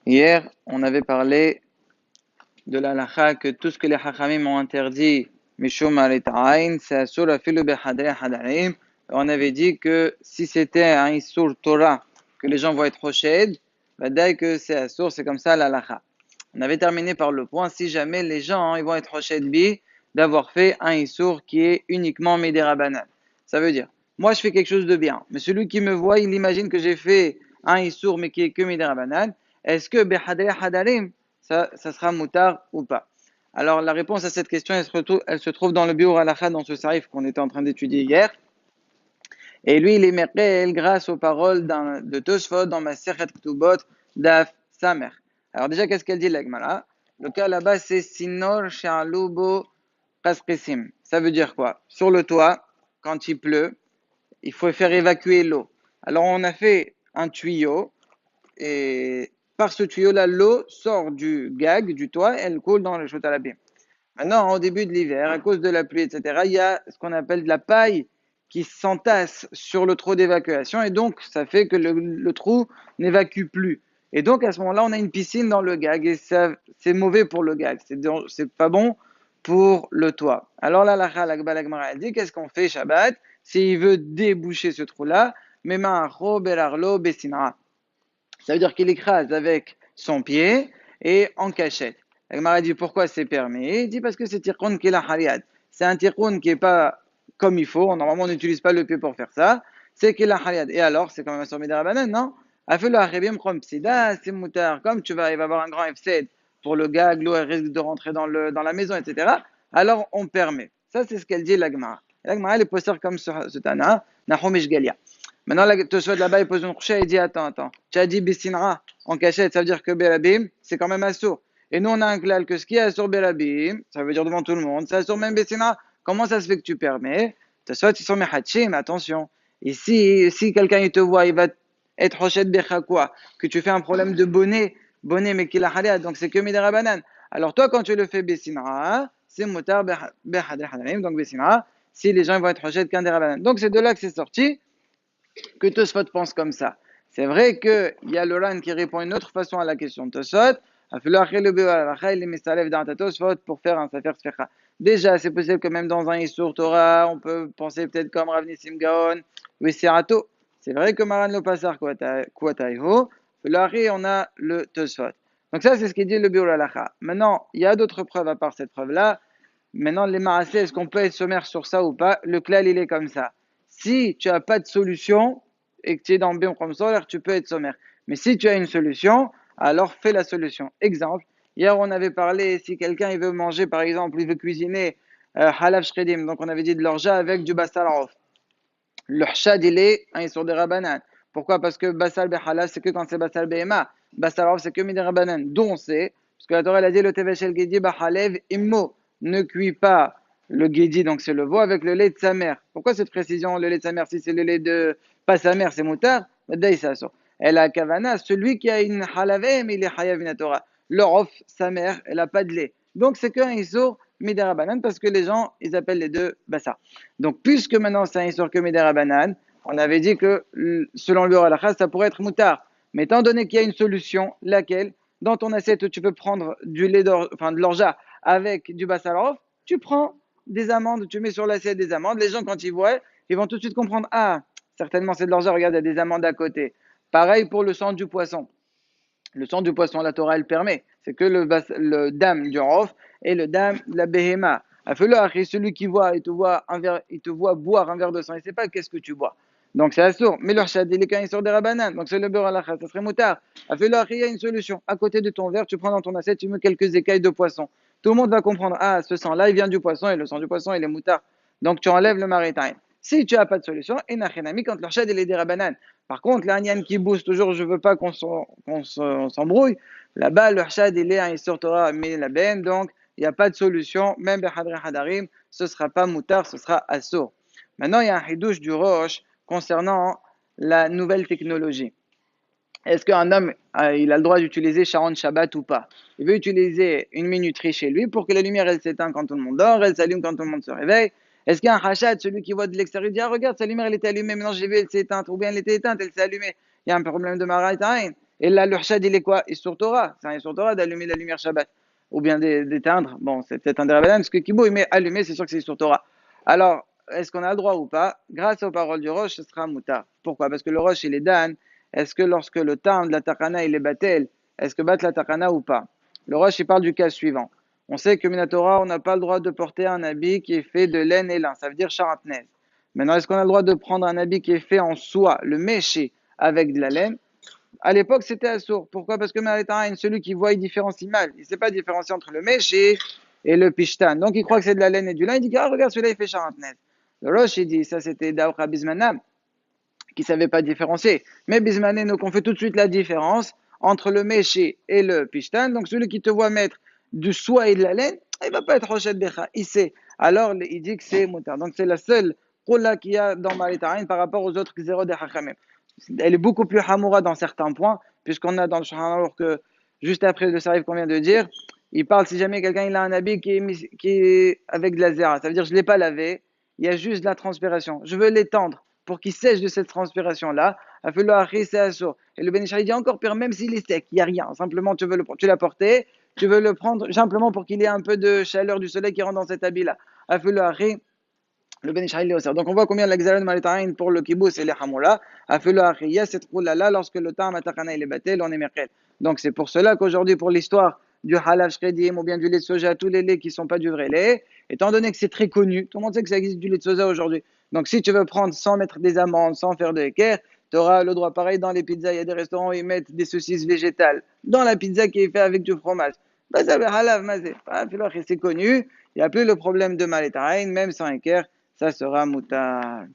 Hier, on avait parlé de la halakha que tout ce que les hachamim ont interdit, mishum areta'ain, c'est asur afilu behadei hadarim. On avait dit que si c'était un isur Torah, que les gens vont être roched, dès que c'est asur, c'est comme ça la halakha. On avait terminé par le point, si jamais les gens ils vont être roched bi, d'avoir fait un isur qui est uniquement midirabanan. Ça veut dire, moi je fais quelque chose de bien, mais celui qui me voit, il imagine que j'ai fait un isur mais qui est que midirabanan. Est-ce que behadei hadarim, ça sera moutar ou pas? Alors la réponse à cette question, elle se trouve dans le Biur Halakha, dans ce sarif qu'on était en train d'étudier hier. Et lui, il est meqel grâce aux paroles de Tosfot dans ma Sechet Ktubot d'Af Samer. Alors déjà, qu'est-ce qu'elle dit l'Agmara? Le cas là-bas, c'est Sinor Sha'alubo Kaspesim. Ça veut dire quoi? Sur le toit, quand il pleut, il faut faire évacuer l'eau. Alors on a fait un tuyau et par ce tuyau-là, l'eau sort du gag, du toit, et elle coule dans le Shotalabim. Maintenant, au début de l'hiver, à cause de la pluie, etc., il y a ce qu'on appelle de la paille qui s'entasse sur le trou d'évacuation, et donc ça fait que le trou n'évacue plus. Et donc à ce moment-là, on a une piscine dans le gag, et ça, c'est mauvais pour le gag, c'est pas bon pour le toit. Alors là, la dit, qu'est-ce qu'on fait Shabbat s'il veut déboucher ce trou-là? Mema'acho berarlo besinra. Ça veut dire qu'il écrase avec son pied et en cachette. La Gemara dit pourquoi c'est permis. Il dit parce que c'est tikkun qui est la hariad. C'est un tikkun qui n'est pas comme il faut. Normalement, on n'utilise pas le pied pour faire ça. C'est qu'il est la hariad. Et alors, c'est quand même un surmi de Rabbanan, non? Afelo achribim chom psida, c'est moutar. Comme il va avoir un grand FCD pour le gag, l'eau risque de rentrer dans la maison, etc. Alors, on permet. Ça, c'est ce qu'elle dit la Gemara. La Gemara, elle est postée comme ce Tana, Nahum Ishgalia. Maintenant, la Tosfot là-bas, il pose une couche et il dit attends. Tu as dit Bissinra en cachette, ça veut dire que Berabim, c'est quand même assourd. Et nous, on a un clal que ce qui est assourd Berabim, ça veut dire devant tout le monde, c'est assourd même Bissinra. Comment ça se fait que tu permets? Tosfot, ils sont Mehachim, attention. Et si quelqu'un il te voit, il va être Rochet Becha quoi? Que tu fais un problème de bonnet, mais qu'il a halé, donc c'est que Midera Banan. Alors toi, quand tu le fais Bissinra, c'est Mutar Behadr Hadarim, donc Bissinra, si les gens vont être Rochet qu'un Banan. Donc c'est de là que c'est sorti que Tosfot pense comme ça. C'est vrai qu'il y a Loran qui répond une autre façon à la question de Tosfot. Pour faire un Sefer Sfecha. Déjà, c'est possible que même dans un Issour Torah, on peut penser peut-être comme Rav Nissim Gaon, Wisserato. C'est vrai que Maran lo Pasar Kuataiho, on a le Tosfot. Donc ça, c'est ce qu'il dit le Biur Halacha. Maintenant, il y a d'autres preuves à part cette preuve-là. Maintenant, les Maasé, est-ce qu'on peut être sommaire sur ça ou pas? Le klal, il est comme ça. Si tu n'as pas de solution et que tu es dans le bien comme ça, tu peux être sommaire. Mais si tu as une solution, alors fais la solution. Exemple, hier on avait parlé, si quelqu'un il veut manger, par exemple, il veut cuisiner halaf shredim, donc on avait dit de l'orgeat avec du basal rof. Le hshad, il est un sur des rabanan. Pourquoi? Parce que basal behalal, c'est que quand c'est basal behema. Basal rof, c'est que mi des rabanan. D'où on sait, parce que la Torah elle a dit le teveshel gedi bahalev immo. Ne cuit pas le gedi, donc c'est le veau, avec le lait de sa mère. Pourquoi cette précision, le lait de sa mère? Si c'est le lait de pas sa mère, c'est moutard. Elle a kavana, celui qui a une halavem, il est hayav une Torah. Le rof, sa mère, elle a pas de lait. Donc c'est qu'un isur midirabanan parce que les gens, ils appellent les deux bassa. Donc, puisque maintenant c'est un Issur que Midera Banane, on avait dit que selon le halakha, ça pourrait être moutard. Mais étant donné qu'il y a une solution, laquelle, dans ton assiette où tu peux prendre du lait enfin de l'orgeat avec du basalarov, tu prends des amandes, tu mets sur l'assiette des amandes. Les gens, quand ils voient, ils vont tout de suite comprendre, ah, certainement c'est de l'orgeat, regarde, il y a des amandes à côté. Pareil pour le sang du poisson. Le sang du poisson, la Torah, elle permet. C'est que le dam du rof et le dam de la behema. Et celui qui voit, il te voit boire un verre de sang, il ne sait pas qu'est-ce que tu bois. Donc c'est assourd. Mais le chad, il est quand il sort des rabanan. Donc c'est le beurre à la ça serait moutard. Il y a une solution. À côté de ton verre, tu prends dans ton assiette, tu mets quelques écailles de poisson. Tout le monde va comprendre, ah, ce sang-là, il vient du poisson et le sang du poisson, il est moutard. Donc tu enlèves le maritime. Si tu n'as pas de solution, enachenami quand le chad, il est des rabanan. Par contre, l'anian qui bouge toujours, je veux pas qu'on s'embrouille. Là-bas, le chad, il est un Issur Torah, mais la ben, donc il n'y a pas de solution. Même Behadre Hadarim, ce ne sera pas moutard, ce sera assour. Maintenant, il y a un hidouche du Roche concernant la nouvelle technologie. Est-ce qu'un homme, il a le droit d'utiliser Sharon Shabbat ou pas? Il veut utiliser une minuterie chez lui pour que la lumière, elle s'éteint quand tout le monde dort, elle s'allume quand tout le monde se réveille. Est-ce qu'un hachad, celui qui voit de l'extérieur, dit, ah, regarde, sa lumière, elle était allumée, maintenant j'ai vu, elle s'est éteinte, ou bien elle était éteinte, elle s'est allumée. Il y a un problème de Maraïtaïn. Et là, l'urshad, il est quoi? Il sur Torah. C'est un sur Torah d'allumer la lumière Shabbat. Ou bien d'éteindre. Bon, c'est peut-être un dérabbanan, parce que Kibou, il met allumer, c'est sûr que c'est sur Torah. Alors, est-ce qu'on a le droit ou pas? Grâce aux paroles du Rosh, ce sera moutar. Pourquoi? Parce que le Rosh, il est dan. Est-ce que lorsque le temps de la takana, il est batel, est-ce que bat la takana ou pas? Le Rosh, il parle du cas suivant. On sait que Minatora, on n'a pas le droit de porter un habit qui est fait de laine et lin. Ça veut dire charantnaise. Maintenant, est-ce qu'on a le droit de prendre un habit qui est fait en soie, le méché, avec de la laine? À l'époque, c'était assourd. Pourquoi? Parce que Maritarain, celui qui voit, il différencie mal. Il ne sait pas différencier entre le méché et le pishtan. Donc, il croit que c'est de la laine et du lin. Il dit, ah, regarde, celui-là, il fait charantnaise. Le Rosh, il dit, ça, c'était Daoura Bismanam, qui ne savait pas différencier. Mais Bismané, donc, on fait tout de suite la différence entre le méché et le pishtan. Donc, celui qui te voit mettre du soie et de la laine, il ne va pas être Rochet Becha. Il sait. Alors, il dit que c'est moutar. Donc, c'est la seule Qula qu'il y a dans Maritarain par rapport aux autres zéros des Hachamim. Elle est beaucoup plus hamoura dans certains points, puisqu'on a dans le Shulchan Aruch que, juste après le sarif qu'on vient de dire, il parle si jamais quelqu'un il a un habit qui est avec de la zera. Ça veut dire je ne l'ai pas lavé, il y a juste de la transpiration. Je veux l'étendre pour qu'il sèche de cette transpiration-là. Et le Ben Ishai dit encore pire, même s'il est sec, il n'y a rien. Simplement, tu l'as porté, tu veux le prendre simplement pour qu'il y ait un peu de chaleur du soleil qui rentre dans cet habit-là. Le Ben Ishai aussi. Donc on voit combien l'examen Maritarain pour le kibbutz et les hamoula a fait le achiyah, cette roula-là, lorsque le temps matakana il est battel, on est merkel. Donc c'est pour cela qu'aujourd'hui, pour l'histoire du halal shredim ou bien du lait de soja, tous les laits qui ne sont pas du vrai lait, étant donné que c'est très connu, tout le monde sait que ça existe du lait de soja aujourd'hui. Donc si tu veux prendre sans mettre des amandes, sans faire de équerre, tu auras le droit pareil dans les pizzas. Il y a des restaurants où ils mettent des saucisses végétales dans la pizza qui est faite avec du fromage. Bah, ça halal, mazé. C'est connu. Il n'y a plus le problème de malétarain, même sans équerre, ça sera moutarde.